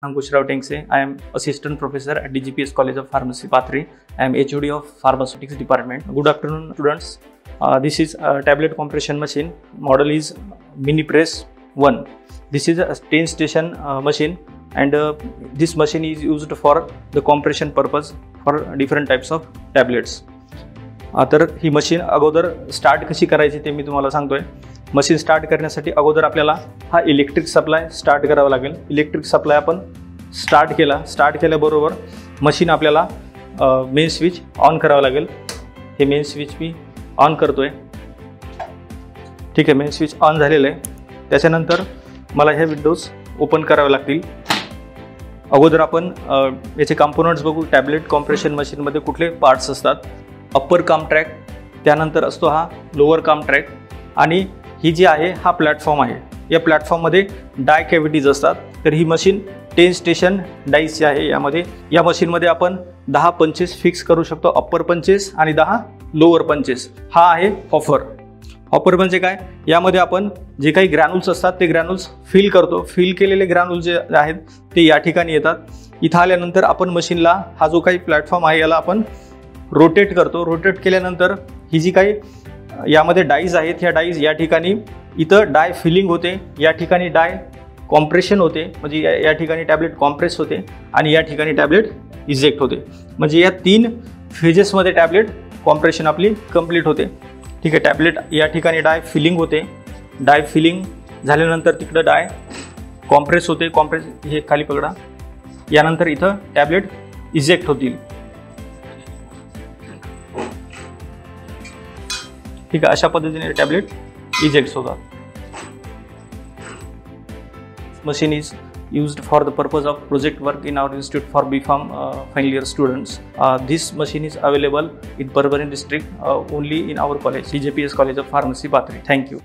Ankush Rao Tengse. I am Assistant Professor at DGPS College of Pharmacy, Pathri. I am HOD of Pharmaceutics Department. Good afternoon, students. This is a tablet compression machine. Model is MiniPress 1. This is a 10-station machine, and this machine is used for the compression purpose for different types of tablets. तर ही machine अगोदर start कशी करायची ते मी तुम्हाला सांगतोय. Machine start करण्यासाठी अगोदर आपल्याला हा इलेक्ट्रिक सप्लाय स्टार्ट करावा लागेल. इलेक्ट्रिक सप्लाय आपण स्टार्ट केल्याबरोबर मशीन आपल्याला मेन स्विच ऑन करावा लागेल. हे मेन स्विच मी ऑन करतोय. ठीक आहे, मेन स्विच ऑन झालेलं आहे. त्याच्यानंतर मला ह्या विंडोज ओपन करावे लागतील. अगोदर आपण याचे कंपोनंट्स बघू. टॅबलेट कॉम्प्रेशन मशीनमध्ये कुठले पार्ट्स असतात. अप्पर काम ट्रॅक, त्यानंतर असतो हा लोअर काम ट्रॅक, आणि ही जी आहे हा प्लॅटफॉर्म आहे. या प्लॅटफॉर्ममध्ये डाय कॅव्हिटीज असतात. तर ही मशीन 10 स्टेशन डाईसची आहे. या मशीनमध्ये आपण 10 पंचेस फिक्स करू शकतो, अप्पर पंचेस आणि 10 लोअर पंचेस. हा आहे हॉफर. हॉपर म्हणजे काय, यामध्ये आपण जे काही ग्रॅन्युल्स असतात ते ग्रॅन्युल्स फिल करतो. फिल केलेले ग्रॅन्युल्स जे आहेत ते या ठिकाणी येतात. इथं आल्यानंतर आपण मशीनला हा जो काही प्लॅटफॉर्म आहे याला आपण रोटेट करतो. रोटेट केल्यानंतर ही जी काही यामध्ये डाईज आहेत, ह्या डाईज या ठिकाणी इथं डाय फिलिंग होते, या ठिकाणी डाय कॉम्प्रेशन होते, म्हणजे या ठिकाणी टॅबलेट कॉम्प्रेस होते आणि या ठिकाणी टॅबलेट इजेक्ट होते. म्हणजे या 3 फेजेसमध्ये टॅबलेट कॉम्प्रेशन आपली कंप्लीट होते. ठीक आहे, टॅबलेट या ठिकाणी डाय फिलिंग होते. डाय फिलिंग झाल्यानंतर तिकडं डाय कॉम्प्रेस होते. कॉम्प्रेस हे खाली पकडा. यानंतर इथं टॅबलेट इजेक्ट होतील. ठीक आहे, अशा पद्धतीने टॅबलेट इजेक्ट होतात. Machine is used for the purpose of project work in our institute for B.Pharm final year students. This machine is available in Barbary district only in our college, DGPS College of Pharmacy, Pathri. Thank you.